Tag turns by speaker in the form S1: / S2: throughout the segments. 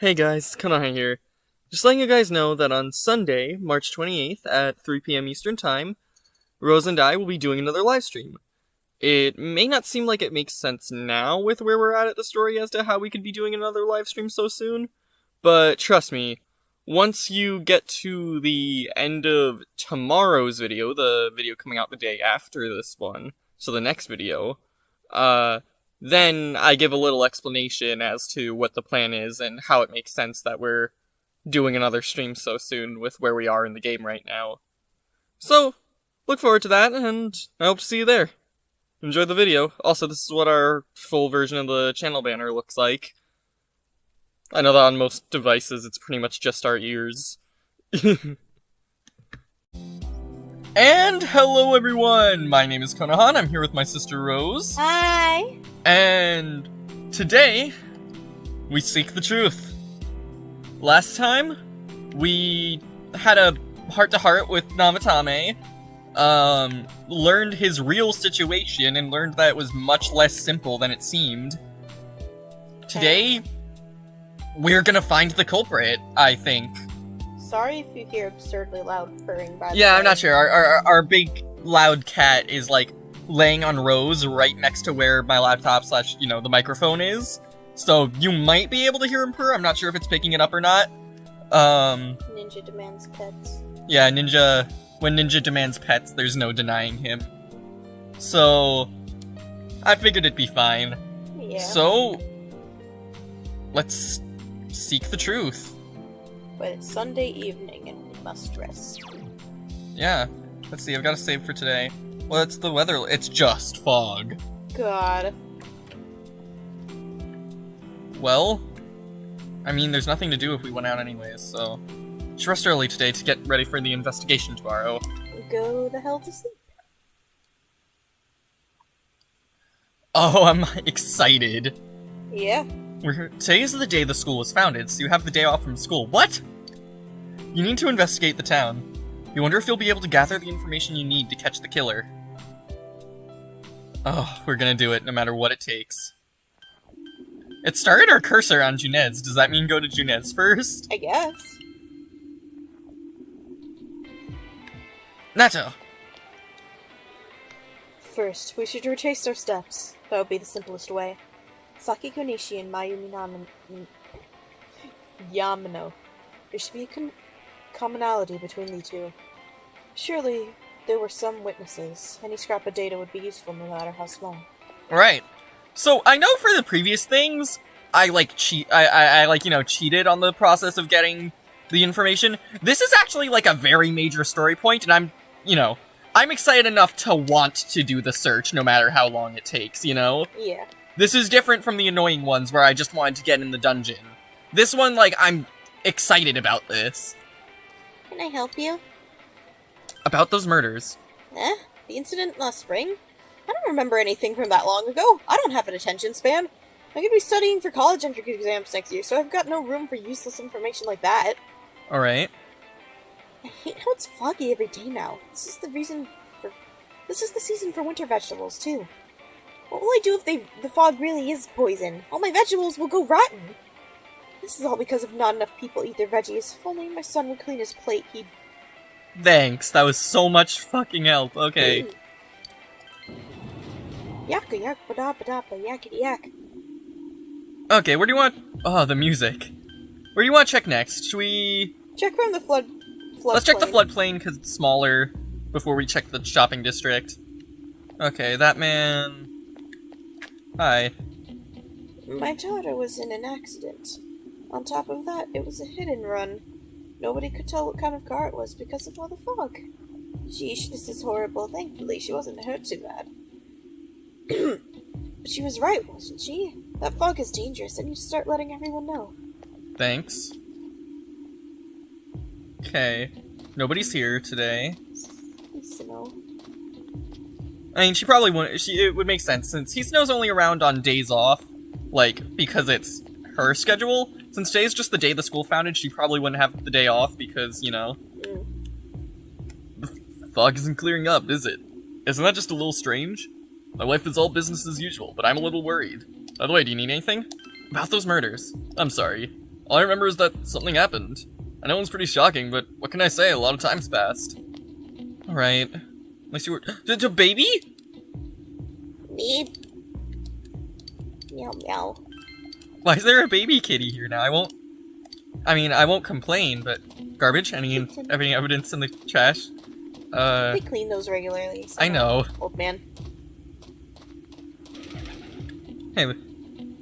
S1: Hey guys, Konoha here. Just letting you guys know that on Sunday, March 28th at 3 p.m. Eastern Time, Rose and I will be doing another live stream. It may not seem like it makes sense now with where we're at the story as to how we could be doing another live stream so soon, but trust me, once you get to the end of tomorrow's video, the video coming out the day after this one, so the next video, then I give a little explanation as to what the plan is and how it makes sense that we're doing another stream so soon with where we are in the game right now. So, look forward to that, and I hope to see you there. Enjoy the video. Also, this is what our full version of the channel banner looks like. I know that on most devices it's pretty much just our ears. And hello everyone! My name is Konoha and I'm here with my sister Rose.
S2: Hi!
S1: And today, we seek the truth. Last time, we had a heart-to-heart with Namatame, learned his real situation, and learned that it was much less simple than it seemed. Today, we're gonna find the culprit, I think.
S2: Sorry if you hear absurdly loud purring by the way.
S1: Yeah, I'm not sure. Our big, loud cat is, like, laying on Rose right next to where my laptop / the microphone is. So you might be able to hear him purr. I'm not sure if it's picking it up or not.
S2: Ninja demands pets.
S1: Yeah, when Ninja demands pets, there's no denying him. So, I figured it'd be fine.
S2: Yeah.
S1: So, let's seek the truth.
S2: But it's Sunday evening and we must rest.
S1: Yeah. Let's see, I've got to save for today. Well, it's the weather. It's just fog.
S2: God.
S1: Well, I mean, there's nothing to do if we went out anyways, so... Should rest early today to get ready for the investigation tomorrow.
S2: Go the hell to sleep.
S1: Oh, I'm excited.
S2: Yeah.
S1: Today is the day the school was founded, so you have the day off from school. What? You need to investigate the town. You wonder if you'll be able to gather the information you need to catch the killer. Oh, we're gonna do it, no matter what it takes. It started our cursor on Junet's. Does that mean go to Junet's first?
S2: I guess.
S1: Nato!
S2: First, we should retrace our steps. That would be the simplest way. Sakiko Nishi and Mayumi Yamano. There should be a commonality between the two. Surely, there were some witnesses. Any scrap of data would be useful no matter how small.
S1: Right. So, I know for the previous things, I cheated on the process of getting the information. This is actually, like, a very major story point, and I'm excited enough to want to do the search no matter how long it takes, you know?
S2: Yeah.
S1: This is different from the annoying ones where I just wanted to get in the dungeon. This one, like, I'm excited about this.
S2: Can I help you?
S1: About those murders.
S2: The incident last spring? I don't remember anything from that long ago. I don't have an attention span. I'm gonna be studying for college entrance exams next year, so I've got no room for useless information like that.
S1: Alright.
S2: I hate how it's foggy every day now. This is the season for winter vegetables, too. What will I do if the fog really is poison? All my vegetables will go rotten. This is all because of not enough people eat their veggies. If only my son would clean his plate, he'd...
S1: Thanks, that was so much fucking help. Okay.
S2: Yakka yak ba da yakety yak.
S1: Okay, where do you want... Oh, the music. Where do you want to check next? Should we...
S2: Check from the flood
S1: Let's check the floodplain because it's smaller before we check the shopping district. Okay, that man... Hi.
S2: My daughter was in an accident. On top of that, it was a hit-and run. Nobody could tell what kind of car it was because of all the fog. Sheesh, this is horrible. Thankfully, she wasn't hurt too bad. But she was right, wasn't she? That fog is dangerous, and you should start letting everyone know.
S1: Thanks. Okay. Nobody's here today.
S2: Nice to know.
S1: I mean, she probably wouldn't. It would make sense since Hisano's only around on days off, like, because it's her schedule. Since today's just the day the school founded, she probably wouldn't have the day off because, the fog isn't clearing up, is it? Isn't that just a little strange? My life is all business as usual, but I'm a little worried. By the way, do you need anything? About those murders. I'm sorry. All I remember is that something happened. I know it was pretty shocking, but what can I say? A lot of time's passed. Alright. Unless you were... To baby?
S2: Me? Meow meow.
S1: Why is there a baby kitty here now? I won't complain, but... Garbage? Any evidence in the trash?
S2: They clean those regularly. So
S1: I know.
S2: Old man.
S1: Hey,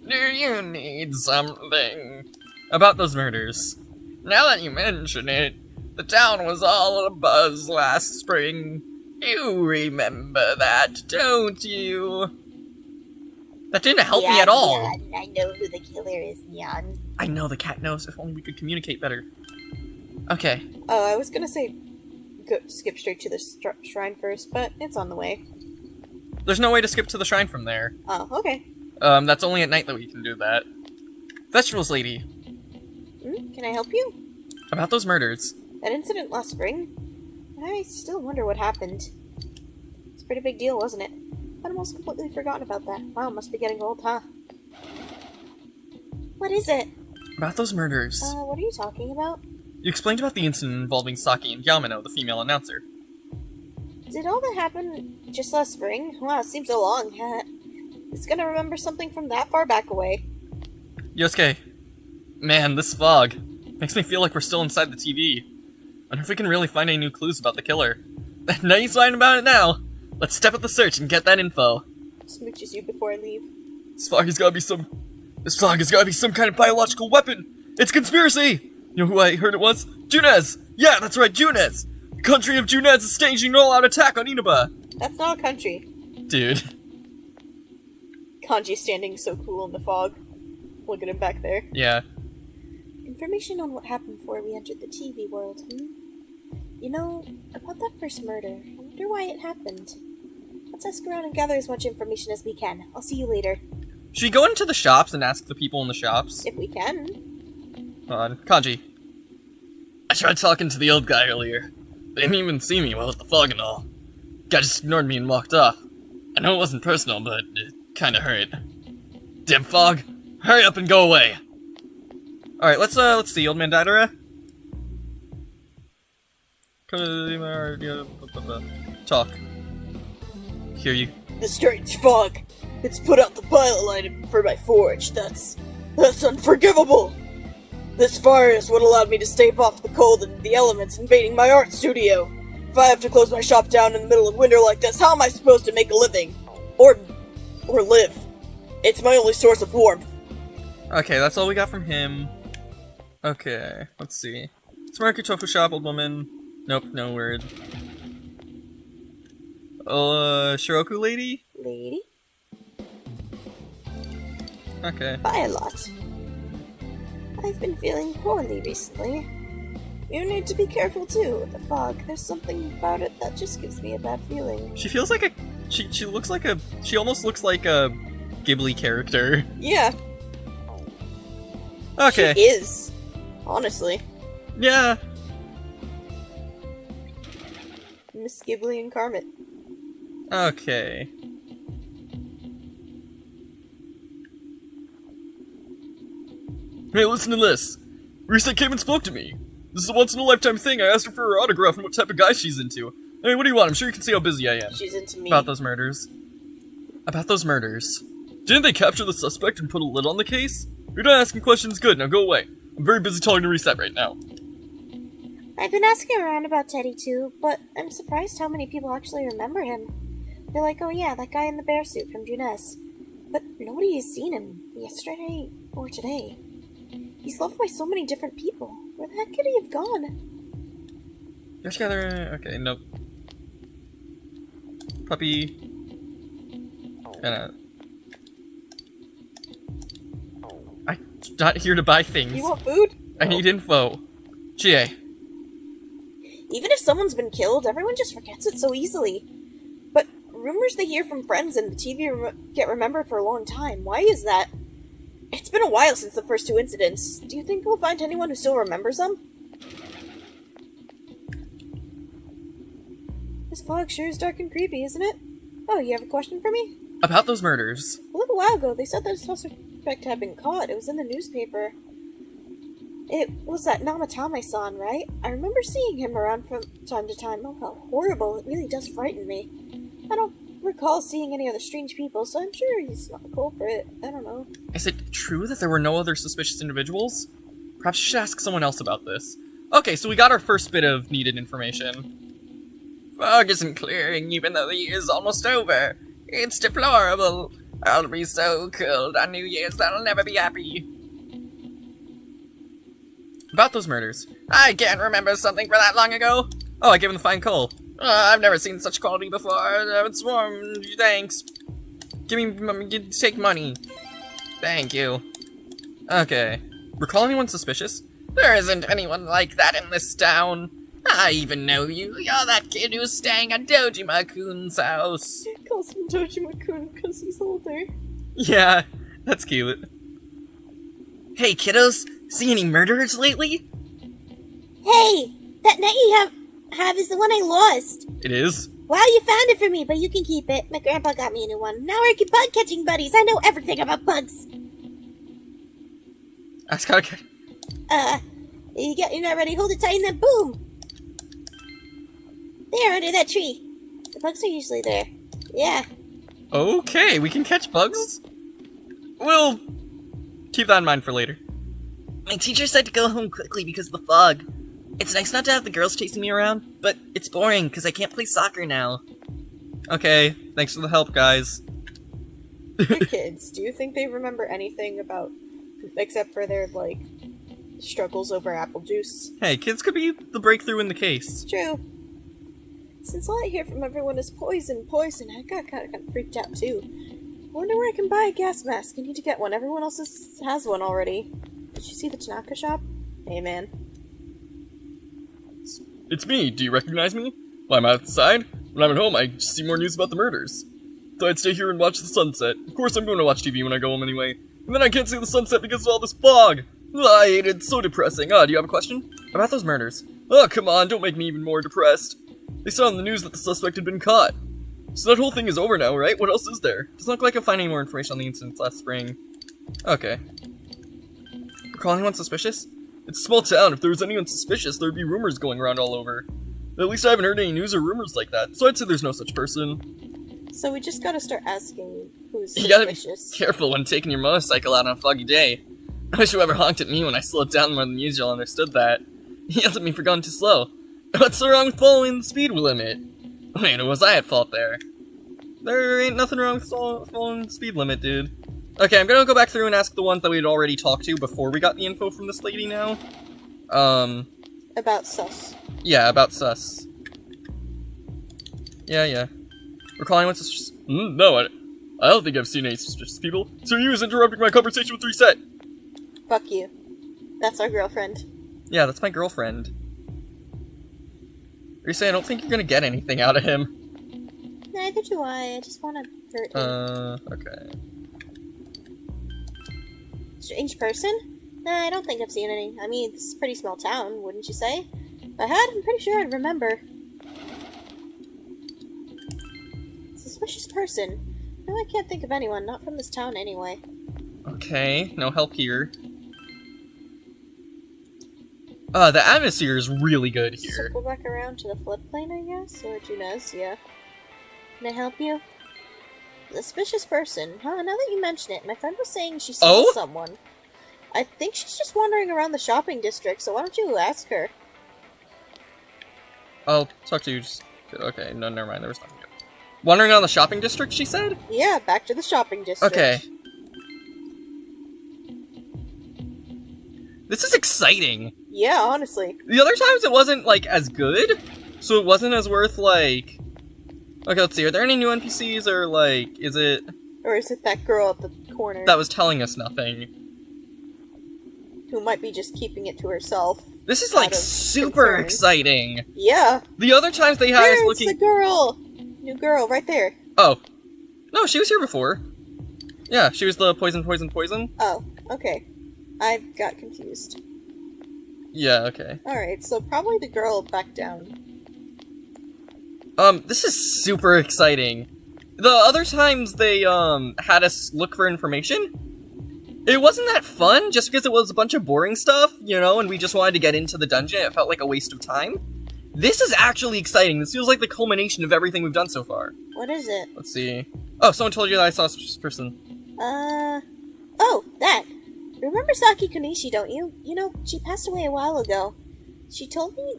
S1: do you need something? About those murders. Now that you mention it, the town was all abuzz last spring. You remember that, don't you? That didn't help me at all.
S2: Nyan, I know who the killer is, Nyan.
S1: I know the cat knows. If only we could communicate better. Okay.
S2: Oh, I was gonna say skip straight to the shrine first, but it's on the way.
S1: There's no way to skip to the shrine from there.
S2: Oh, okay.
S1: That's only at night that we can do that. Vegetables lady.
S2: Can I help you?
S1: About those murders.
S2: That incident last spring? I still wonder what happened. It's a pretty big deal, wasn't it? I'd almost completely forgotten about that. Wow, must be getting old, huh? What is it?
S1: About those murders.
S2: What are you talking about?
S1: You explained about the incident involving Saki and Yamano, the female announcer.
S2: Did all that happen just last spring? Wow, it seems so long. It's gonna remember something from that far back away.
S1: Yosuke. Man, this fog makes me feel like we're still inside the TV. Wonder if we can really find any new clues about the killer. Nice line about it now. Let's step up the search and get that info.
S2: Smooches you before I leave.
S1: This fog has gotta be some kind of biological weapon. It's conspiracy. You know who I heard it was? Junez. Yeah, that's right, Junez. The country of Junez is staging an all-out attack on Inaba.
S2: That's not a country.
S1: Dude.
S2: Kanji standing so cool in the fog. Look at him back there.
S1: Yeah.
S2: Information on what happened before we entered the TV world, You know, about that first murder, I wonder why it happened. Let's ask around and gather as much information as we can. I'll see you later.
S1: Should we go into the shops and ask the people in the shops?
S2: If we can.
S1: Hold on. Kanji. I tried talking to the old guy earlier. They didn't even see me with the fog and all. Guy just ignored me and walked off. I know it wasn't personal, but it kinda hurt. Damn fog! Hurry up and go away! Alright, let's see. Old man Daidara? Talk. Hear you.
S2: The strange fog. It's put out the pilot light for my forge. That's unforgivable. This fire is what allowed me to stave off the cold and the elements invading my art studio. If I have to close my shop down in the middle of winter like this, how am I supposed to make a living? Or live? It's my only source of warmth.
S1: Okay, that's all we got from him. Okay, let's see. Smarky Tofu Shop, old woman. Nope, no word. Shiroku lady?
S2: Lady?
S1: Okay.
S2: Buy a lot. I've been feeling poorly recently. You need to be careful too with the fog. There's something about it that just gives me a bad feeling.
S1: She feels like she looks like she almost looks like a Ghibli character.
S2: Yeah.
S1: Okay.
S2: She is. Honestly.
S1: Yeah.
S2: Miss Ghibli incarnate.
S1: Okay. Hey, listen to this. Risa came and spoke to me. This is a once-in-a-lifetime thing. I asked her for her autograph and what type of guy she's into. I mean, what do you want? I'm sure you can see how busy I am.
S2: She's into me.
S1: About those murders. Didn't they capture the suspect and put a lid on the case? You're not asking questions, good. Now go away. I'm very busy talking to Reset right now.
S2: I've been asking around about Teddy too, but I'm surprised how many people actually remember him. They're like, oh yeah, that guy in the bear suit from Juness. But nobody has seen him yesterday or today. He's loved by so many different people. Where the heck could he have gone?
S1: You're together. Okay, nope. Puppy. I'm not here to buy things.
S2: You want food?
S1: I need info. GA.
S2: Even if someone's been killed, everyone just forgets it so easily. But rumors they hear from friends and the TV get remembered for a long time. Why is that? It's been a while since the first two incidents. Do you think we'll find anyone who still remembers them? This fog sure is dark and creepy, isn't it? Oh, you have a question for me?
S1: About those murders.
S2: A little while ago, they said that a suspect had been caught. It was in the newspaper. It was that Namatame-san, right? I remember seeing him around from time to time. Oh, how horrible. It really does frighten me. I don't recall seeing any other strange people, so I'm sure he's not the culprit. I don't know.
S1: Is it true that there were no other suspicious individuals? Perhaps you should ask someone else about this. Okay, so we got our first bit of needed information. Fog isn't clearing even though the year's almost over. It's deplorable. I'll be so cold on New Year's that I'll never be happy. About those murders. I can't remember something for that long ago. Oh, I gave him the fine coal. I've never seen such quality before. It's warm. Thanks. Take money. Thank you. Okay. Recall anyone suspicious? There isn't anyone like that in this town. I even know you. You're that kid who's staying at Dojima-kun's house.
S2: He calls him Dojima-kun because he's older.
S1: Yeah, that's cute. Hey, kiddos. See any murderers lately?
S2: Hey! That net you have is the one I lost.
S1: It is?
S2: Well, you found it for me, but you can keep it. My grandpa got me a new one. Now we're bug catching buddies. I know everything about bugs.
S1: That's okay.
S2: You get your net ready, hold it tight, and then boom! There, under that tree. The bugs are usually there. Yeah.
S1: Okay, we can catch bugs? We'll keep that in mind for later. My teacher said to go home quickly because of the fog. It's nice not to have the girls chasing me around, but it's boring because I can't play soccer now. Okay, thanks for the help, guys.
S2: The kids, do you think they remember anything about, except for their, like, struggles over apple juice?
S1: Hey, kids could be the breakthrough in the case.
S2: It's true. Since all I hear from everyone is poison, I got kind of freaked out too. I wonder where I can buy a gas mask. I need to get one. Everyone else has one already. Did you see the Tanaka shop? Hey, man.
S1: It's me. Do you recognize me? Well, I'm outside. When I'm at home, I just see more news about the murders. So I'd stay here and watch the sunset. Of course, I'm going to watch TV when I go home anyway. And then I can't see the sunset because of all this fog. Ugh, I hate it. It's so depressing. Do you have a question? About those murders. Oh, come on. Don't make me even more depressed. They saw on the news that the suspect had been caught. So that whole thing is over now, right? What else is there? Doesn't look like I'll find any more information on the incidents last spring. Okay. Recall anyone suspicious? It's a small town. If there was anyone suspicious, there'd be rumors going around all over. At least I haven't heard any news or rumors like that, so I'd say there's no such person.
S2: So we just gotta start asking who's
S1: You gotta
S2: suspicious.
S1: be careful when taking your motorcycle out on a foggy day. I wish whoever honked at me when I slowed down more than usual understood that. He yelled at me for going too slow. What's so wrong with following the speed limit? Wait, or was I at fault there? There ain't nothing wrong with following the speed limit, dude. Okay, I'm gonna go back through and ask the ones that we had already talked to before we got the info from this lady now.
S2: About sus.
S1: Yeah, about sus. Yeah. Recalling what's suspicious? No, I don't think I've seen any suspicious people. So you was interrupting my conversation with Reset.
S2: Fuck you. That's our girlfriend.
S1: Yeah, that's my girlfriend. Reset, I don't think you're gonna get anything out of him.
S2: Neither do I just wanna hurt him.
S1: Okay.
S2: Strange person? Nah, I don't think I've seen any. I mean, this is a pretty small town, wouldn't you say? If I had, I'm pretty sure I'd remember. Suspicious person? No, I can't think of anyone. Not from this town, anyway.
S1: Okay, no help here. The atmosphere is really good here.
S2: Circle back around to the floodplain, I guess? Or Junes, yeah. Can I help you? Suspicious person. Huh, now that you mention it, my friend was saying she saw someone. I think she's just wandering around the shopping district, so why don't you ask her?
S1: I'll talk to you just... Okay, no, never mind, there was nothing. Wandering around the shopping district, she said?
S2: Yeah, back to the shopping district.
S1: Okay. This is exciting.
S2: Yeah, honestly.
S1: The other times it wasn't, like, as good, so it wasn't as worth, like... Okay, let's see, are there any new NPCs, or, like, is it...
S2: Or is it that girl at the corner?
S1: That was telling us nothing.
S2: Who might be just keeping it to herself.
S1: This is, like, super
S2: concern.
S1: exciting.
S2: Yeah.
S1: The other times they had us looking...
S2: It's the girl! New girl, right there.
S1: Oh. No, she was here before. Yeah, she was the poison.
S2: Oh, okay. I got confused.
S1: Yeah, okay.
S2: Alright, so probably the girl back down.
S1: This is super exciting. The other times they, had us look for information, It wasn't that fun, just because it was a bunch of boring stuff, you know, and we just wanted to get into the dungeon. It felt like a waste of time. This is actually exciting. This feels like the culmination of everything we've done so far.
S2: What is it?
S1: Let's see. Oh, someone told you that I saw this person.
S2: Oh, that. Remember Saki Konishi, don't you? You know, she passed away a while ago. She told me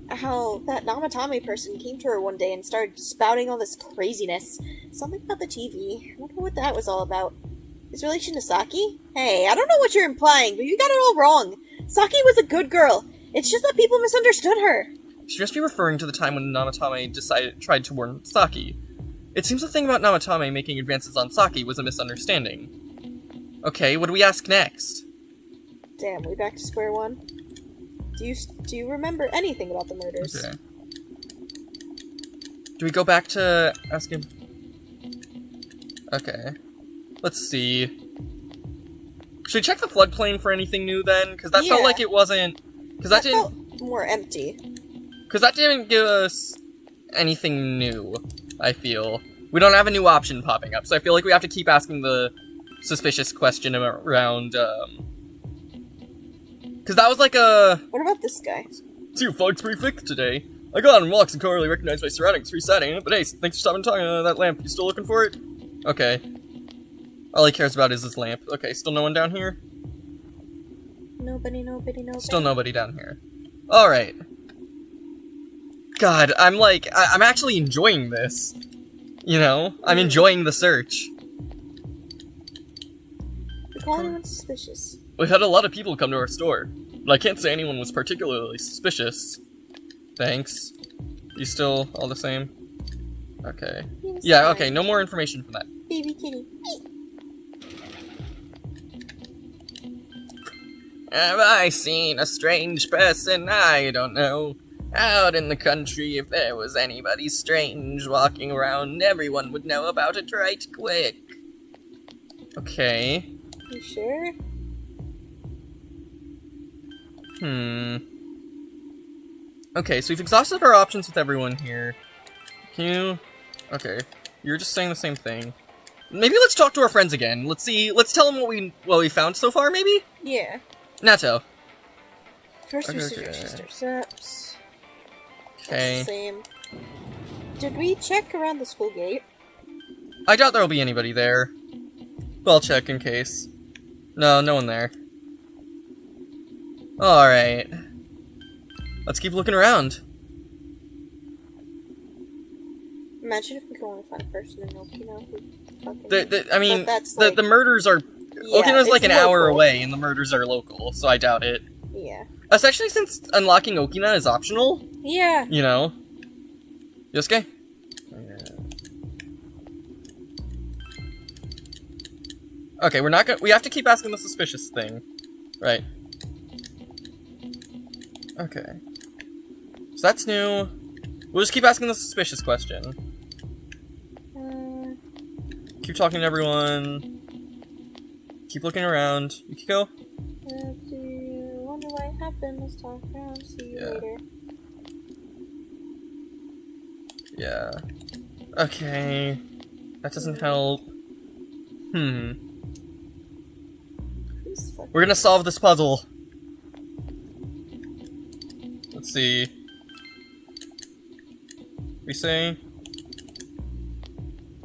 S2: how that Namatame person came to her one day and started spouting all this craziness. Something about the TV. I wonder what that was all about. His relation to Saki? Hey, I don't know what you're implying, but you got it all wrong. Saki was a good girl. It's just that people misunderstood her.
S1: Should just be referring to the time when Namatame tried to warn Saki. It seems the thing about Namatame making advances on Saki was a misunderstanding. Okay, what do we ask next?
S2: Damn, we back to square one? Do you remember anything about the murders?
S1: Okay. Do we go back to asking? Okay. Let's see. Should we check the floodplain for anything new then? Because that felt like it wasn't... Because that didn't...
S2: felt more empty.
S1: Because that didn't give us anything new, I feel. We don't have a new option popping up, so I feel like we have to keep asking the suspicious question around, Because that was like a...
S2: What about this guy?
S1: See, fog's pretty thick today. I got on walks and can't really recognize my surroundings resetting, but hey, thanks for stopping talking that lamp. You still looking for it? Okay. All he cares about is his lamp. Okay, still no one down here?
S2: Nobody.
S1: Still nobody down here. Alright. God, I'm like, I'm actually enjoying this. You know? I'm enjoying the search.
S2: Recall anyone suspicious?
S1: We had a lot of people come to our store, but I can't say anyone was particularly suspicious. Thanks. You still all the same? Okay. Yeah, okay, no more information from that.
S2: Baby kitty.
S1: Have I seen a strange person? I don't know. Out in the country, if there was anybody strange walking around, everyone would know about it right quick. Okay.
S2: You sure?
S1: Okay, so we've exhausted our options with everyone here. Can you... Okay. You're just saying the same thing. Maybe let's talk to our friends again. Let's tell them what we found so far, maybe?
S2: Yeah.
S1: Nato.
S2: First we suggest our steps.
S1: Okay.
S2: Same. Did we check around the school gate?
S1: I doubt there'll be anybody there. But I'll check in case. No, no one there. Alright. Let's keep looking around.
S2: Imagine if we could only find a person in Okinawa who fucking...
S1: The murders are...
S2: Yeah,
S1: Okinawa's like an
S2: local.
S1: hour away, and the murders are local, so I doubt it.
S2: Yeah.
S1: Especially since unlocking Okina is optional.
S2: Yeah.
S1: You know? Yosuke? Okay, we're not gonna... We have to keep asking the suspicious thing. Right. Okay. So that's new. We'll just keep asking the suspicious question. Keep talking to everyone. Keep looking around. Yukiko?
S2: Do you wonder why it happened? Let's talk around. See you later.
S1: Yeah. Okay. That doesn't help. We're gonna solve this puzzle. Let's see. We say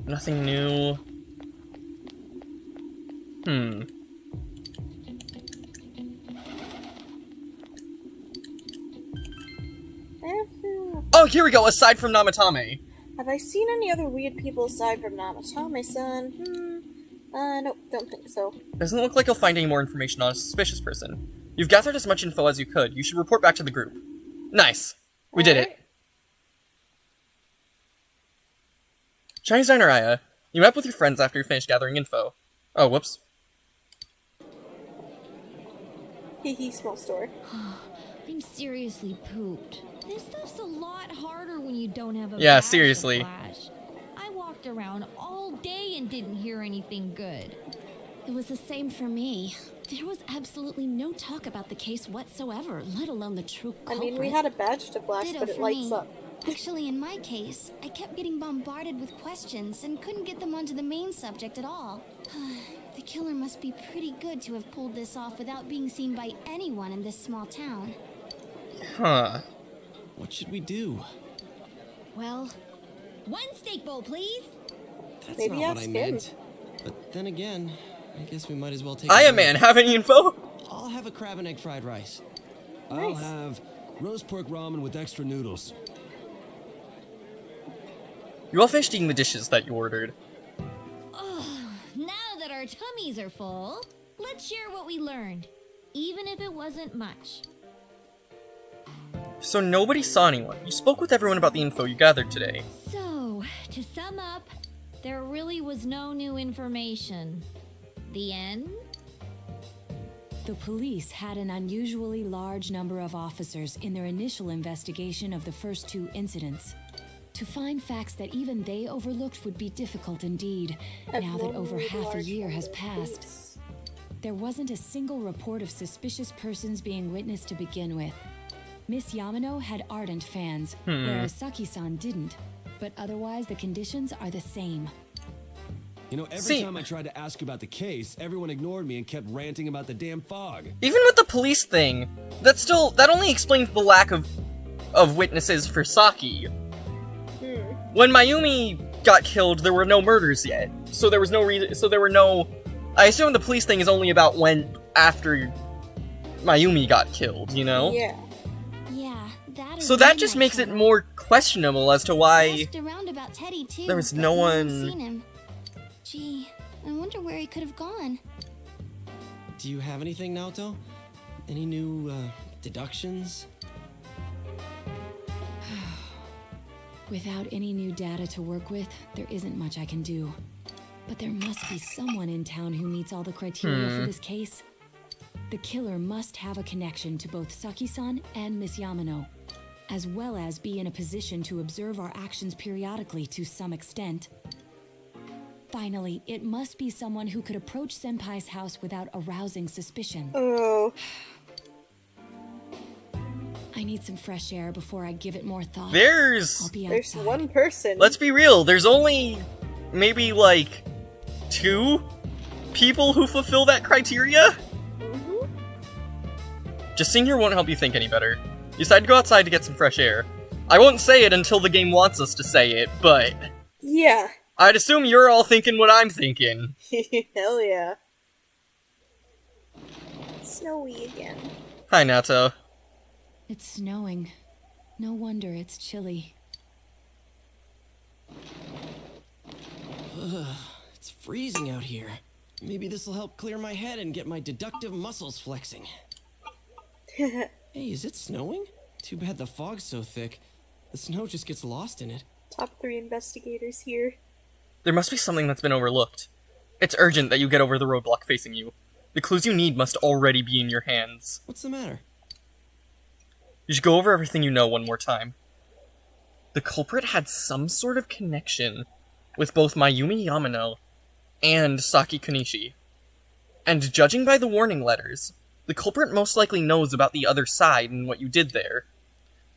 S1: nothing new. Oh, here we go. Aside from Namatame.
S2: Have I seen any other weird people aside from Namatame-san? Nope, don't think so.
S1: Doesn't look like you'll find any more information on a suspicious person. You've gathered as much info as you could. You should report back to the group. Nice. We did it. Chinese Diner Aya, you met up with your friends after you finished gathering info. Oh, whoops.
S2: Hee small store.
S3: I'm seriously pooped. This stuff's a lot harder when you don't have a
S1: Yeah,
S3: badge to
S1: seriously.
S3: flash. I walked around all day and didn't hear anything good.
S4: It was the same for me. There was absolutely no talk about the case whatsoever, let alone the true culprit.
S2: I mean, we had a badge to flash,
S4: Ditto
S2: but it
S4: for
S2: lights
S4: me.
S2: up.
S4: Actually, in my case, I kept getting bombarded with questions and couldn't get them onto the main subject at all. The killer must be pretty good to have pulled this off without being seen by anyone in this small town.
S1: Huh.
S5: What should we do?
S3: Well, one steak bowl, please.
S5: That's
S2: Maybe
S5: not what
S2: ask
S5: I
S2: him.
S5: meant. But then again, I guess we might as well take.
S1: Iron Man, have any info?
S5: I'll have a crab and egg fried rice.
S6: I'll
S2: Nice.
S6: have roast pork ramen with extra noodles.
S1: You all finished eating the dishes that you ordered.
S3: Now that our tummies are full, let's share what we learned, even if it wasn't much.
S1: So nobody saw anyone. You spoke with everyone about the info you gathered today.
S3: So, to sum up, there really was no new information. The end?
S7: The police had an unusually large number of officers in their initial investigation of the first two incidents. To find facts that even they overlooked would be difficult indeed, now that over half a year has passed. There wasn't a single report of suspicious persons being witnessed to begin with. Miss Yamano had ardent fans, whereas Saki-san didn't. But otherwise, the conditions are the same.
S6: You know, every
S1: See-
S6: time I tried to ask about the case, everyone ignored me and kept ranting about the damn fog.
S1: Even with the police thing, that only explains the lack of witnesses for Saki. When Mayumi got killed, there were no murders yet, so there was no reason. So there were no. I assume the police thing is only about when after Mayumi got killed. You know.
S2: Yeah.
S4: Yeah, that is
S1: So that
S4: really
S1: just
S4: my
S1: makes it
S4: trouble.
S1: more questionable as to
S4: I
S1: why.
S4: asked around about Teddy too.
S1: there was
S4: but
S1: no
S4: one's
S1: one-
S4: seen him. Gee, I wonder where he could have gone.
S5: Do you have anything, Naoto? Any new deductions?
S7: Without any new data to work with, there isn't much I can do. But there must be someone in town who meets all the criteria for this case. The killer must have a connection to both Saki-san and Miss Yamano, as well as be in a position to observe our actions periodically to some extent. Finally, it must be someone who could approach Senpai's house without arousing suspicion.
S2: Oh.
S7: I need some fresh air before I give it more thought. I'll
S1: There's.
S7: be
S2: There's
S7: outside.
S2: one person.
S1: Let's be real. There's only maybe like 2 people who fulfill that criteria. Just sitting here won't help you think any better. You decide to go outside to get some fresh air. I won't say it until the game wants us to say it, but
S2: Yeah.
S1: I'd assume you're all thinking what I'm thinking.
S2: Hell yeah. Snowy again.
S1: Hi, Nato.
S7: It's snowing. No wonder it's chilly.
S5: It's freezing out here. Maybe this will help clear my head and get my deductive muscles flexing. Hey, is it snowing? Too bad the fog's so thick. The snow just gets lost in it.
S2: Top 3 investigators here.
S1: There must be something that's been overlooked. It's urgent that you get over the roadblock facing you. The clues you need must already be in your hands.
S5: What's the matter?
S1: You should go over everything you know one more time. The culprit had some sort of connection with both Mayumi Yamano and Saki Konishi. And judging by the warning letters, the culprit most likely knows about the other side and what you did there.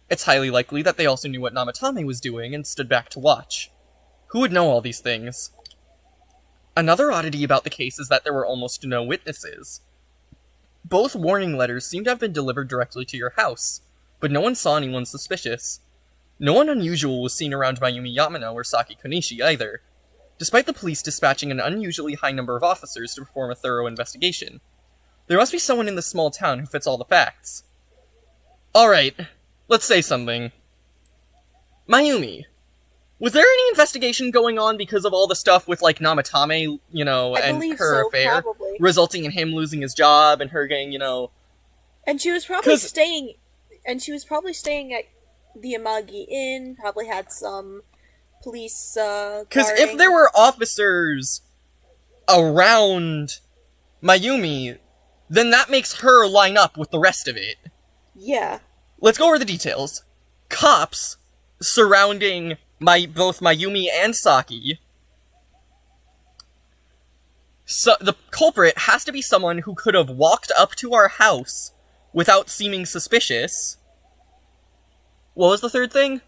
S1: It's highly likely that they also knew what Namatame was doing and stood back to watch. Who would know all these things? Another oddity about the case is that there were almost no witnesses. Both warning letters seem to have been delivered directly to your house, but no one saw anyone suspicious. No one unusual was seen around Mayumi Yamano or Saki Konishi either, despite the police dispatching an unusually high number of officers to perform a thorough investigation. There must be someone in this small town who fits all the facts. Alright, let's say something. Mayumi, was there any investigation going on because of all the stuff with, like, Namatame, you know,
S2: I
S1: and
S2: believe
S1: her
S2: so,
S1: affair,
S2: probably.
S1: resulting in him losing his job and her getting, you know...
S2: And she was probably
S1: 'Cause-
S2: staying at the Amagi Inn, probably had some police,
S1: Because if
S2: guarding.
S1: there were officers around Mayumi, then that makes her line up with the rest of it.
S2: Yeah.
S1: Let's go over the details. Cops surrounding both Mayumi and Saki. So the culprit has to be someone who could have walked up to our house without seeming suspicious. What was the third thing?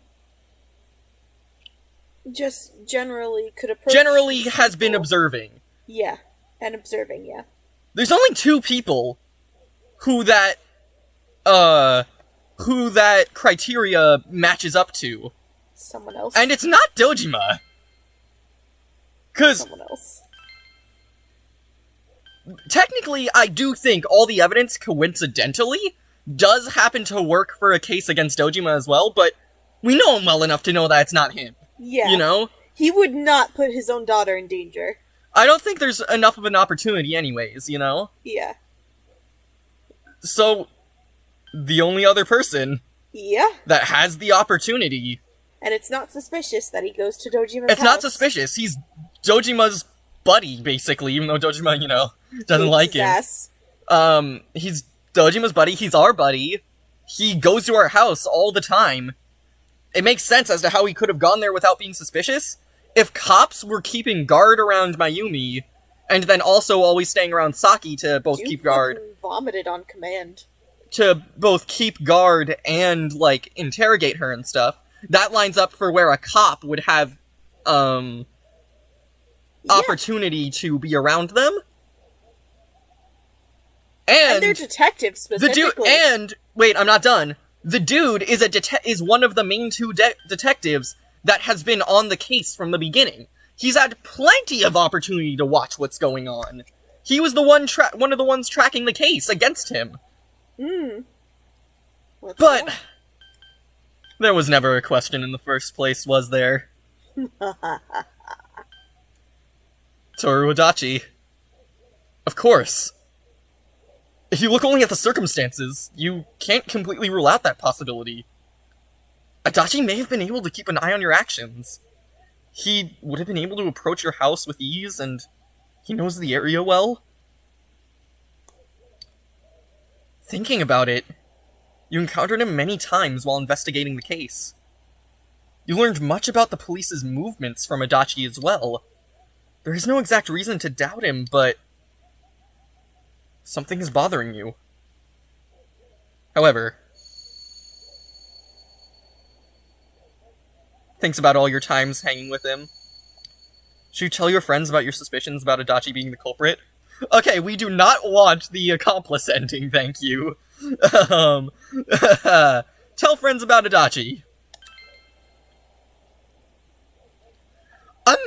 S2: Just generally could approach.
S1: Generally has been
S2: people.
S1: observing.
S2: Yeah. And observing, yeah.
S1: There's only two people who that criteria matches up to.
S2: Someone else.
S1: And it's not Dojima. 'Cause
S2: Someone else.
S1: technically, I do think all the evidence coincidentally does happen to work for a case against Dojima as well, but we know him well enough to know that it's not him.
S2: Yeah.
S1: You know?
S2: He would not put his own daughter in danger.
S1: I don't think there's enough of an opportunity anyways, you know?
S2: Yeah.
S1: So, the only other person
S2: Yeah.
S1: that has the opportunity...
S2: And it's not suspicious that he goes to Dojima's
S1: It's
S2: house.
S1: not suspicious. He's Dojima's buddy, basically, even though Dojima, you know, doesn't
S2: Hates
S1: like
S2: his
S1: him.
S2: ass.
S1: He's Dojima's buddy, he's our buddy. He goes to our house all the time. It makes sense as to how he could have gone there without being suspicious. If cops were keeping guard around Mayumi, and then also always staying around Saki to both
S2: You
S1: keep guard,
S2: fucking vomited on command.
S1: to both keep guard and, like, interrogate her and stuff, that lines up for where a cop would have, opportunity to be around them.
S2: And they're detectives, specifically.
S1: Wait, I'm not done. The dude is is one of the main two detectives that has been on the case from the beginning. He's had plenty of opportunity to watch what's going on. He was the one of the ones tracking the case against him. But there was never a question in the first place, was there? Toru Adachi. Of course. If you look only at the circumstances, you can't completely rule out that possibility. Adachi may have been able to keep an eye on your actions. He would have been able to approach your house with ease, and he knows the area well. Thinking about it, you encountered him many times while investigating the case. You learned much about the police's movements from Adachi as well. There is no exact reason to doubt him, but something is bothering you. However, thinks about all your times hanging with him. Should you tell your friends about your suspicions about Adachi being the culprit? Okay, we do not want the accomplice ending, thank you. Tell friends about Adachi.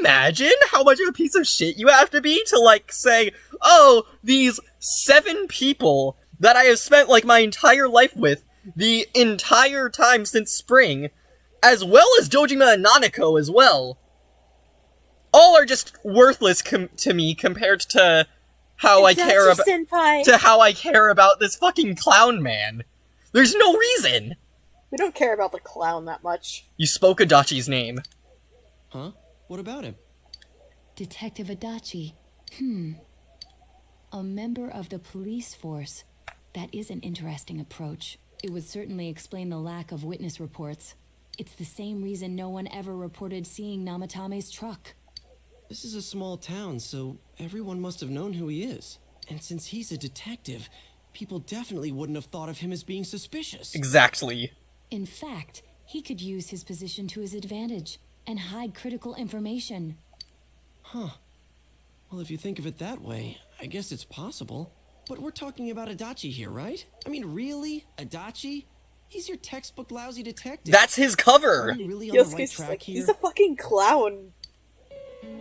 S1: Imagine how much of a piece of shit you have to be to, like, say, oh, these 7 people that I have spent, like, my entire life with the entire time since spring, as well as Dojima and Nanako as well, all are just worthless to me compared to how I care about this fucking clown man. There's no reason.
S2: We don't care about the clown that much.
S1: You spoke Adachi's name.
S5: Huh? What about him?
S7: Detective Adachi. A member of the police force. That is an interesting approach. It would certainly explain the lack of witness reports. It's the same reason no one ever reported seeing Namatame's truck.
S5: This is a small town, so everyone must have known who he is. And since he's a detective, people definitely wouldn't have thought of him as being suspicious.
S1: Exactly.
S7: In fact, he could use his position to his advantage and hide critical information.
S5: Huh. Well, if you think of it that way, I guess it's possible. But we're talking about Adachi here, right? I mean, really? Adachi? He's your textbook lousy detective.
S1: That's his cover!
S5: Are we really on the right
S2: Yosuke's
S5: track
S2: like,
S5: here?
S2: he's a fucking clown.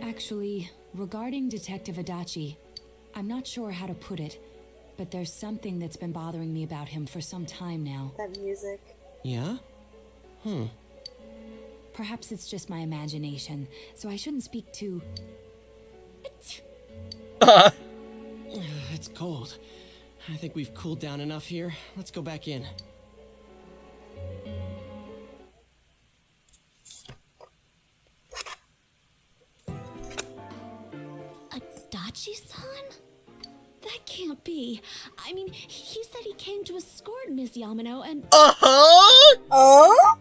S7: Actually, regarding Detective Adachi, I'm not sure how to put it, but there's something that's been bothering me about him for some time now.
S2: That music.
S5: Yeah?
S7: Perhaps it's just my imagination, so I shouldn't speak too...
S5: It's cold. I think we've cooled down enough here. Let's go back in.
S4: Adachi-san? That can't be. I mean, he said he came to escort Miss Yamano and...
S1: Uh-huh!
S2: Oh?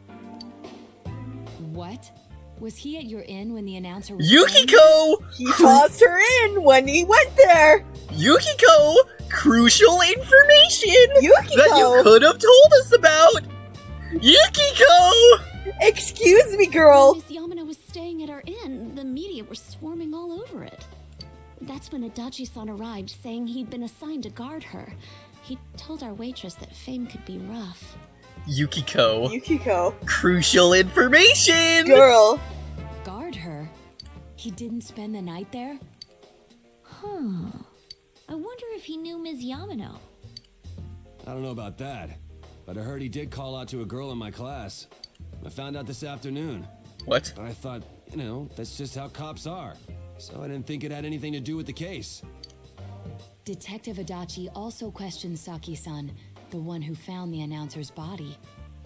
S7: What? Was he at your inn when the announcer was...
S1: Yukiko!
S2: He tossed her in when he went there.
S1: Yukiko! Crucial information!
S2: Yukiko!
S1: That you could have told us about! Yukiko!
S2: Excuse me, girl.
S4: Miss Yamano was staying at our inn. The media were swarming all over it. That's when Adachi-san arrived, saying he'd been assigned to guard her. He told our waitress that fame could be rough.
S1: Yukiko. Crucial information!
S2: Girl.
S7: Guard her? He didn't spend the night there?
S3: Huh. I wonder if he knew Ms. Yamano.
S6: I don't know about that, but I heard he did call out to a girl in my class. I found out this afternoon.
S1: What?
S6: But I thought, that's just how cops are. So I didn't think it had anything to do with the case.
S7: Detective Adachi also questioned Saki-san, the one who found the announcer's body,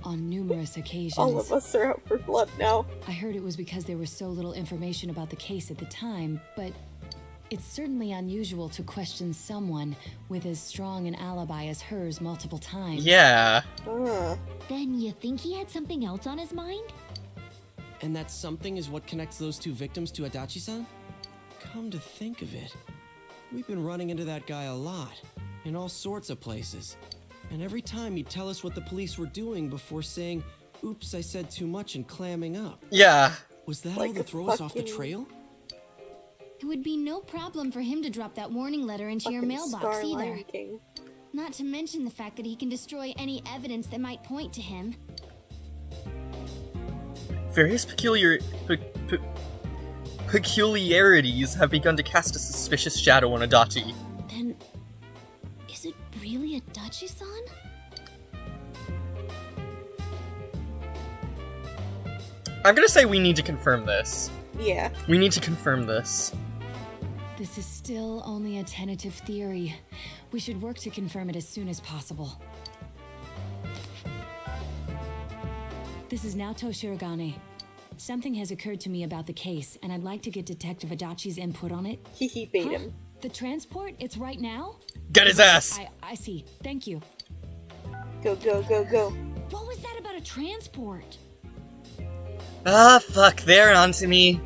S7: on numerous occasions.
S2: All of us are out for blood now.
S7: I heard it was because there was so little information about the case at the time, but it's certainly unusual to question someone with as strong an alibi as hers multiple times.
S1: Yeah.
S3: Then you think he had something else on his mind?
S5: And that something is what connects those two victims to Adachi-san? Come to think of it, we've been running into that guy a lot, in all sorts of places. And every time he'd tell us what the police were doing before saying, oops, I said too much, and clamming up.
S1: Yeah.
S5: Was that
S2: Like
S5: all to
S2: a
S5: throw us off the
S2: fucking-
S5: trail?
S4: It would be no problem for him to drop that warning letter into your
S2: Fucking
S4: mailbox
S2: Star
S4: either.
S2: Lion King.
S4: Not to mention the fact that he can destroy any evidence that might point to him.
S1: Various peculiarities have begun to cast a suspicious shadow on Adachi.
S4: Then, is it really Adachi-san?
S1: I'm gonna say we need to confirm this.
S2: Yeah.
S1: We need to confirm this.
S7: This is still only a tentative theory. We should work to confirm it as soon as possible. This is Naoto Shirogane. Something has occurred to me about the case, and I'd like to get Detective Adachi's input on it.
S2: He bait him.
S7: The transport? It's right now?
S1: Get his ass!
S7: I see. Thank you.
S2: Go, go, go, go.
S4: What was that about a transport?
S1: Ah, fuck, they're onto me.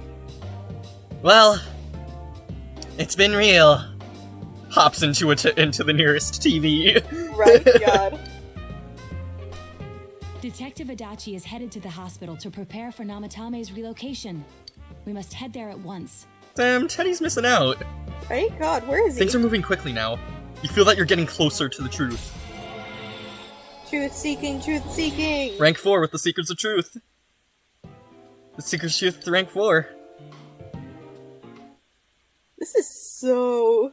S1: Well, it's been real. Hops into into the nearest TV.
S2: Right, God.
S7: Detective Adachi is headed to the hospital to prepare for Namatame's relocation. We must head there at once.
S1: Damn, Teddy's missing out.
S2: Right? God, where is he?
S1: Things are moving quickly now. You feel that you're getting closer to the truth.
S2: Truth seeking, truth seeking.
S1: Rank 4 with the Secrets of Truth. The Secrets of Truth, rank 4.
S2: This is so...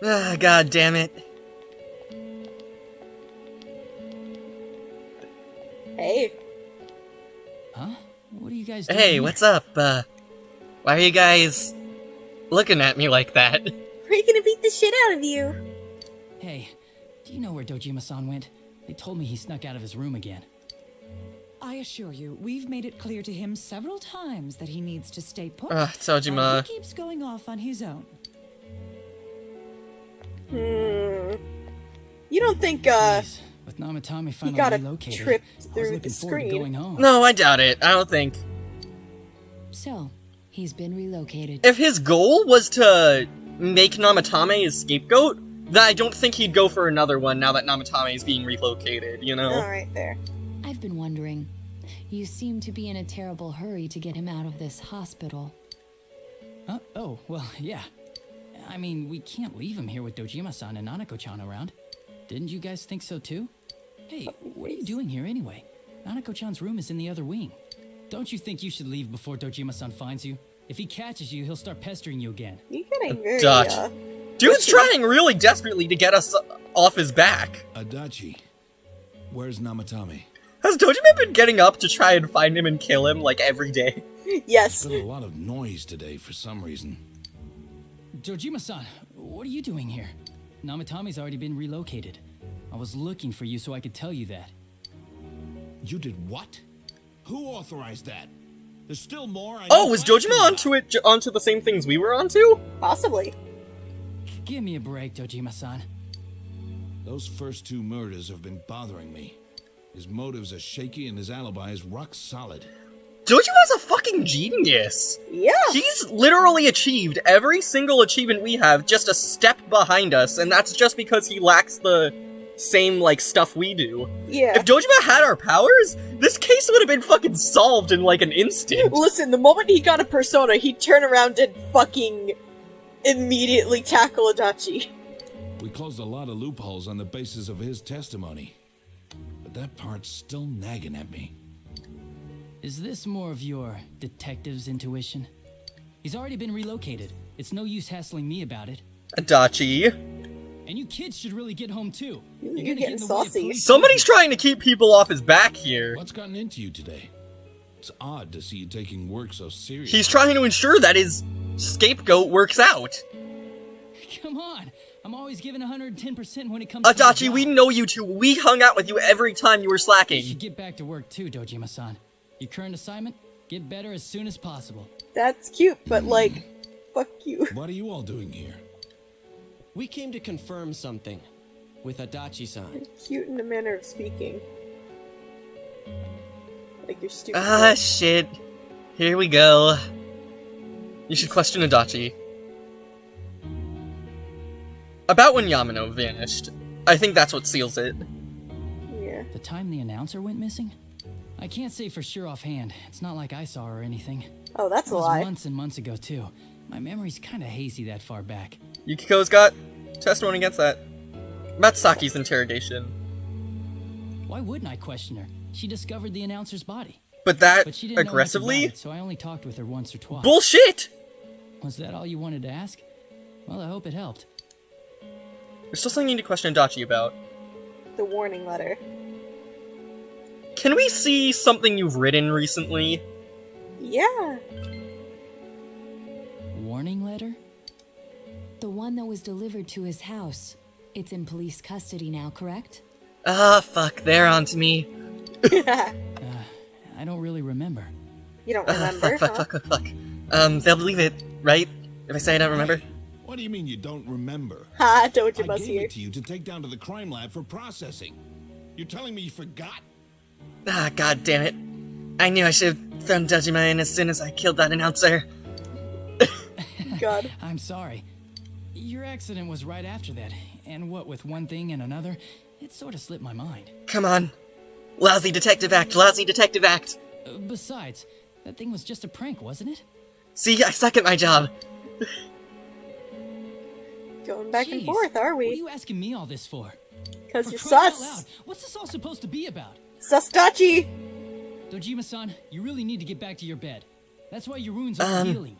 S1: Ah, god damn it.
S2: Hey.
S8: Huh? What are you guys doing?
S1: Hey,
S8: here?
S1: what's up? Why are you guys looking at me like that?
S2: We're gonna beat the shit out of you.
S8: Hey, do you know where Dojima-san went? They told me he snuck out of his room again.
S9: I assure you, we've made it clear to him several times that he needs to stay put.
S1: Dojima.
S9: He keeps going off on his own.
S2: You don't think,
S8: Jeez, with Namatame
S2: he
S8: finally
S2: got a
S8: relocated,
S2: trip
S8: I was
S2: through the
S8: looking forward to
S2: screen?
S8: going home.
S1: No, I doubt it. I don't think.
S7: So, he's been relocated.
S1: If his goal was to make Namatame his scapegoat, then I don't think he'd go for another one now that Namatame is being relocated, you know?
S2: Alright, there.
S7: I've been wondering. You seem to be in a terrible hurry to get him out of this hospital.
S8: Oh, well, yeah. I mean, we can't leave him here with Dojima-san and Nanako-chan around. Didn't you guys think so too? Hey, what are you doing here anyway? Nanako-chan's room is in the other wing. Don't you think you should leave before Dojima-san finds you? If he catches you, he'll start pestering you again.
S2: You're getting very,
S1: Dutch. Dude's trying really desperately to get us off his back.
S10: Adachi, where's Namatame?
S1: Has Dojima been getting up to try and find him and kill him, like, every day?
S2: Yes.
S10: There's been a lot of noise today for some reason.
S8: Dojima-san, what are you doing here? Namatame's already been relocated. I was looking for you so I could tell you that.
S10: You did what? Who authorized that? There's still more.
S1: Oh, was Dojima onto the same things we were onto?
S2: Possibly.
S8: Give me a break, Dojima-san.
S10: Those first two murders have been bothering me. His motives are shaky and his alibi is rock solid.
S1: Dojima's a fucking genius!
S2: Yeah!
S1: He's literally achieved every single achievement we have just a step behind us, and that's just because he lacks the same, like, stuff we do.
S2: Yeah.
S1: If Dojima had our powers, this case would have been fucking solved in, like, an instant.
S2: Listen, the moment he got a persona, he'd turn around and fucking immediately tackle Adachi.
S10: We closed a lot of loopholes on the basis of his testimony. But that part's still nagging at me.
S8: Is this more of your detective's intuition? He's already been relocated. It's no use hassling me about it.
S1: Adachi.
S8: And you kids should really get home too.
S2: You're getting saucy.
S1: Somebody's trying to keep people off his back here.
S10: What's gotten into you today? It's odd to see you taking work so seriously.
S1: He's trying to ensure that his scapegoat works out.
S8: Come on. I'm always giving 110% when it comes to
S1: Adachi, we know you two. We hung out with you every time you were
S8: You
S1: slacking.
S8: should get back to work too, Dojima-san. Your current assignment? Get better as soon as possible.
S2: That's cute, but like, fuck you.
S10: What are you all doing here?
S5: We came to confirm something with Adachi-san.
S2: Cute in a manner of speaking. Like you're stupid.
S1: Ah, shit. Here we go. You should question Adachi. About when Yamano vanished. I think that's what seals it.
S2: Yeah.
S8: The time the announcer went missing? I can't say for sure offhand. It's not like I saw her or anything.
S2: Oh, that's
S8: It
S2: a
S8: was
S2: lie.
S8: months and months ago too. My memory's kinda hazy that far back.
S1: Yukiko's got testimony against that. About Saki's interrogation.
S8: Why wouldn't I question her? She discovered the announcer's body.
S1: But that
S8: But she didn't know much
S1: aggressively?
S8: about it, so I only talked with her once or twice.
S1: Bullshit!
S8: Was that all you wanted to ask? Well, I hope it helped.
S1: There's still something you need to question Adachi about.
S2: The warning letter.
S1: Can we see something you've written recently?
S2: Yeah.
S8: Warning letter?
S7: The one that was delivered to his house. It's in police custody now, correct?
S1: Ah, fuck, they're onto me.
S8: I don't really remember.
S2: You don't remember,
S1: Fuck. They'll believe it, right? If I say I don't remember?
S10: What do you mean you don't remember?
S2: Ha, don't you
S10: I
S2: must
S10: gave
S2: hear.
S10: it to you to take down to the crime lab for processing. You're telling me you forgot?
S1: Ah, god damn it. I knew I should have thrown Dojima in as soon as I killed that announcer.
S2: God.
S8: I'm sorry. Your accident was right after that, and what with one thing and another, it sort of slipped my mind.
S1: Come on. Lousy detective act, lousy detective act.
S8: Besides, that thing was just a prank, wasn't it?
S1: See, I suck at my job.
S2: Going back and
S8: Jeez,
S2: forth, are
S8: What are
S2: we?
S8: you asking me all this for?
S2: Because
S8: For
S2: you're
S8: crying out
S2: sus.
S8: loud, what's this all supposed to be about?
S2: Sustachi!
S8: Dojima-san, you really need to get back to your bed. That's why your wounds aren't healing.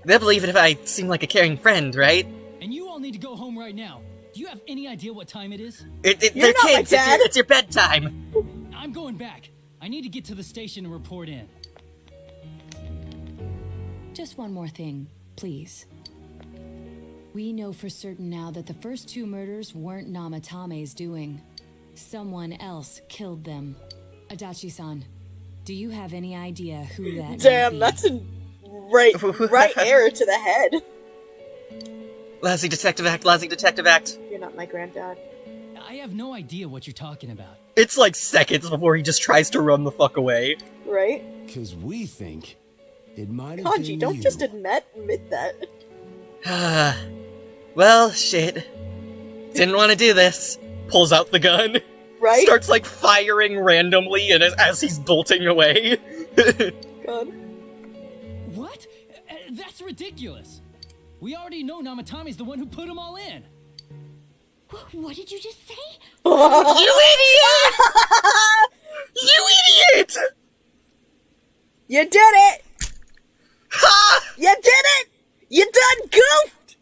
S1: They'll believe it if I seem like a caring friend, right?
S8: And you all need to go home right now. Do you have any idea what time it is?
S2: You're
S1: They're
S2: not my
S1: kids,
S2: dad.
S1: it's your bedtime.
S8: I'm going back. I need to get to the station and report in.
S7: Just one more thing, please. We know for certain now that the first two murders weren't Namatame's doing. Someone else killed them. Adachi-san, do you have any idea who that might
S2: Damn,
S7: be?
S2: that's a right arrow to the head.
S1: Lousy detective act, lousy detective act.
S2: You're not my granddad.
S8: I have no idea what you're talking about.
S1: It's like seconds before he just tries to run the fuck away.
S2: Right?
S6: Because we think it might have
S2: Kanji,
S6: been
S2: don't
S6: you.
S2: just admit that.
S1: Well, shit. Didn't want to do this. Pulls out the gun.
S2: Right?
S1: Starts like firing randomly and as he's bolting away.
S2: God.
S8: What? That's ridiculous. We already know Namatame's the one who put them all in.
S4: What did you just say?
S1: You idiot! You idiot!
S2: You did it!
S1: Ha!
S2: You did it! You done goofed!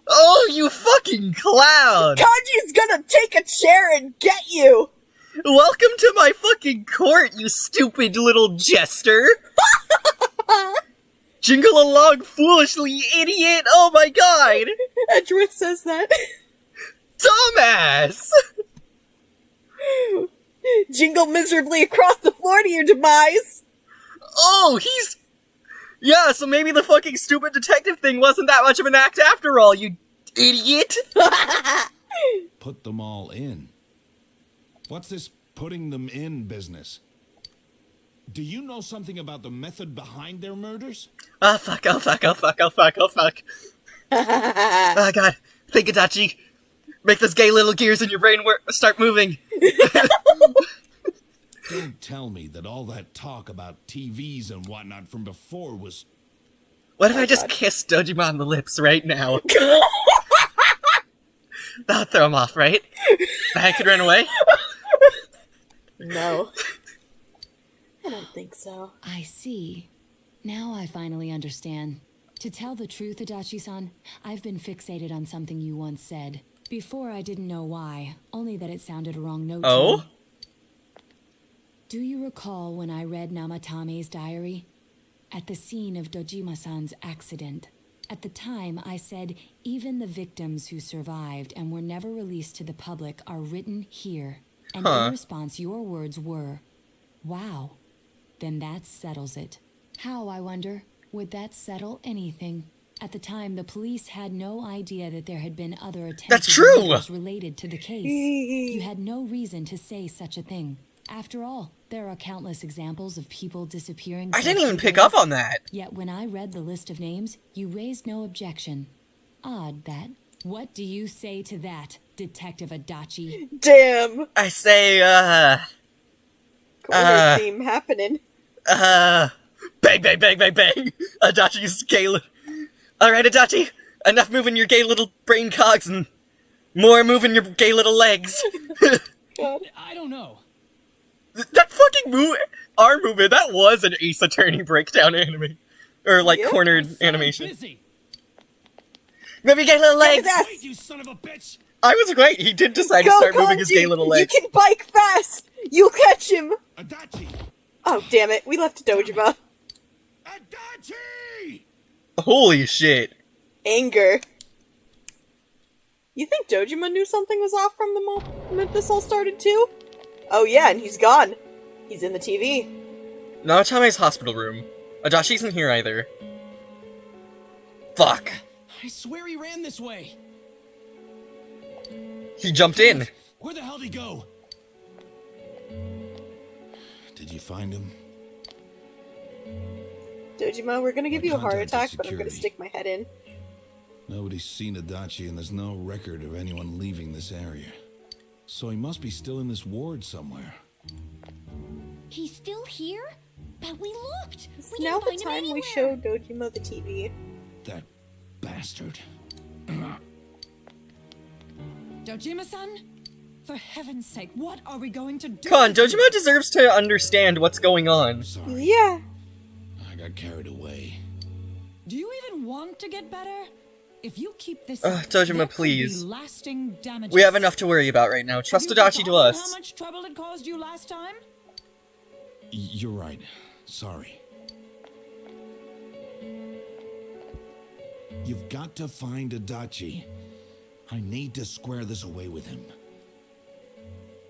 S1: Oh, you fucking clown!
S2: Kanji's gonna take a chair and get you!
S1: Welcome to my fucking court, you stupid little jester! Jingle along foolishly, idiot! Oh my god!
S2: Edgeworth says that.
S1: Dumbass!
S2: Jingle miserably across the floor to your demise!
S1: Oh, he's... Yeah, so maybe the fucking stupid detective thing wasn't that much of an act after all, you idiot!
S10: Put them all in. What's this putting them in business? Do you know something about the method behind their murders?
S1: Oh fuck. Oh god. Think, Adachi. Make those gay little gears in your brain start moving.
S10: Don't tell me that all that talk about TVs and whatnot from before was
S1: What if
S2: Oh,
S1: I just
S2: God.
S1: kiss Dojima on the lips right now? That'll throw him off, right? Then I could run away?
S2: No. I don't think so.
S7: I see. Now I finally understand. To tell the truth, Adachi-san, I've been fixated on something you once said. Before I didn't know why, only that it sounded a wrong note to
S1: Oh?
S7: me. Do you recall when I read Namatame's diary? At the scene of Dojima-san's accident. At the time, I said, even the victims who survived and were never released to the public are written here. And in response, your words were, wow. Then that settles it. How, I wonder, would that settle anything? At the time, the police had no idea that there had been other attempted
S1: true!
S7: murders related to the case. You had no reason to say such a thing. After all, there are countless examples of people disappearing.
S1: I didn't
S7: for
S1: even
S7: 2
S1: pick
S7: days.
S1: up on that.
S7: Yet when I read the list of names, you raised no objection. Odd that. What do you say to that, Detective Adachi?
S2: Damn!
S1: I say,
S2: Corner theme happening.
S1: bang, bang, bang, bang, bang. Adachi's gay Alright, Adachi, enough moving your gay little brain cogs and more moving your gay little legs.
S2: God.
S8: I don't know.
S1: That fucking arm movement, that was an Ace Attorney breakdown anime. Or, like,
S2: Yep.
S1: cornered
S8: I'm
S1: animation.
S8: busy.
S1: Move your gay little legs!
S2: Yes.
S10: Wait, you son of a bitch!
S1: I was right, he did decide to
S2: Go,
S1: start moving his
S2: Kanji!
S1: gay little legs.
S2: You can bike fast! You'll catch him!
S10: Adachi!
S2: Oh, damn it. We left Dojima.
S10: Adachi!
S1: Holy shit.
S2: Anger. You think Dojima knew something was off from the moment this all started, too? Oh yeah, and he's gone. He's in the TV.
S1: Naotame's hospital room. Adachi isn't here either. Fuck.
S5: I swear he ran this way.
S1: He jumped in.
S10: Where the hell did he go? Did you find him?
S2: Dojima, we're gonna give you a heart
S10: contacted
S2: attack, but I'm gonna
S10: security.
S2: stick my head in.
S10: Nobody's seen Adachi, and there's no record of anyone leaving this area. So he must be still in this ward somewhere.
S4: He's still here? But we looked.
S2: It's
S4: We
S2: now
S4: didn't
S2: the
S4: find him
S2: time we
S4: anywhere.
S2: show Dojima the TV.
S10: That bastard.
S9: Dojima-san? For heaven's sake, what are we going to do?
S1: Come on,
S9: with you?
S1: Dojima deserves to understand what's going on.
S10: Sorry,
S2: Yeah.
S10: I got carried away.
S9: Do you even want to get better? If you keep this
S1: Ugh,
S9: up,
S1: Dojima,
S9: there could be
S1: please.
S9: lasting damages.
S1: We have enough to worry about right now. Trust
S9: Have you
S1: Adachi to
S9: forgotten
S1: us.
S9: How much trouble it caused you last time?
S10: You're right. Sorry. You've got to find Adachi. I need to square this away with him.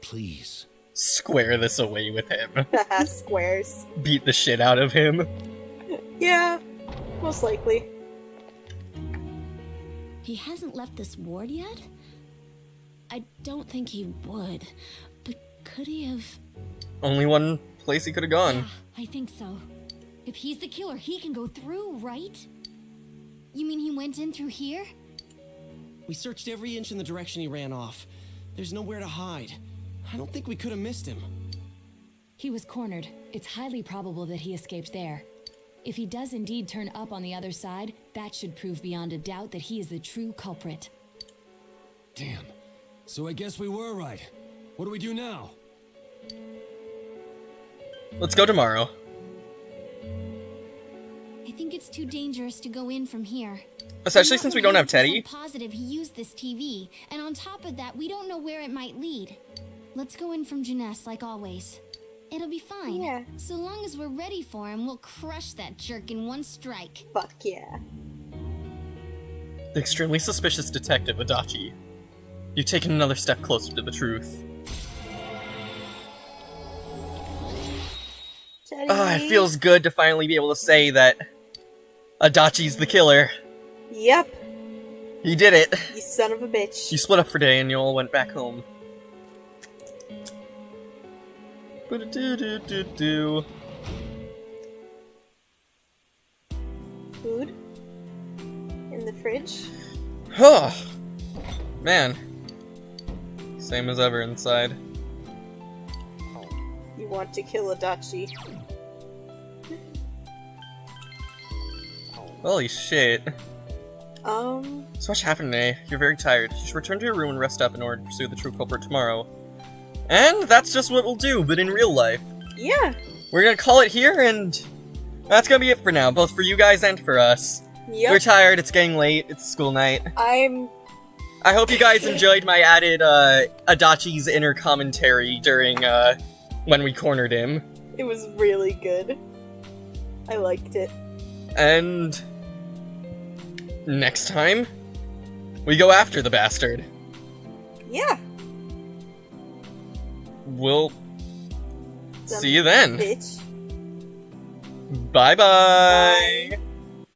S10: Please.
S1: Square this away with him.
S2: Squares.
S1: Beat the shit out of him.
S2: Yeah. Most likely.
S4: He hasn't left this ward yet? I don't think he would. But could he have?
S1: Only one place he could have gone.
S3: I think so. If he's the killer, he can go through, right? You mean he went in through here?
S5: We searched every inch in the direction he ran off. There's nowhere to hide. I don't think we could have missed him.
S7: He was cornered. It's highly probable that he escaped there. If he does indeed turn up on the other side, that should prove beyond a doubt that he is the true culprit.
S6: Damn. So I guess we were right. What do we do now?
S1: Let's go tomorrow.
S3: I think it's too dangerous to go in from here.
S1: Especially
S3: I'm
S1: since
S3: not
S1: we don't have
S3: 100%
S1: Teddy.
S3: Positive he used this TV, and on top of that, we don't know where it might lead. Let's go in from Jeunesse like always. It'll be fine.
S2: Yeah.
S3: So long as we're ready for him, we'll crush that jerk in one strike.
S2: Fuck yeah.
S1: The extremely suspicious detective, Adachi. You've taken another step closer to the truth.
S2: Teddy.
S1: It feels good to finally be able to say that Adachi's the killer.
S2: Yep.
S1: He did it.
S2: You son of a bitch.
S1: You split up for a day and you all went back home. Ba-da-do-do-do-do.
S2: Food? In the fridge?
S1: Oh, man. Same as ever inside.
S2: You want to kill Adachi.
S1: Holy shit.
S2: Um,
S1: So much happened today. You're very tired. You should return to your room and rest up in order to pursue the true culprit tomorrow. And that's just what we'll do, but in real life.
S2: yeah.
S1: We're gonna call it here, and that's gonna be it for now, both for you guys and for us.
S2: Yep.
S1: We're tired, it's getting late, it's school night. I hope you guys enjoyed my added, Adachi's inner commentary during, when we cornered him.
S2: It was really good. I liked it.
S1: And... next time, we go after the bastard.
S2: Yeah.
S1: We'll... see you then.
S2: Bitch.
S1: Bye-bye!
S2: Bye.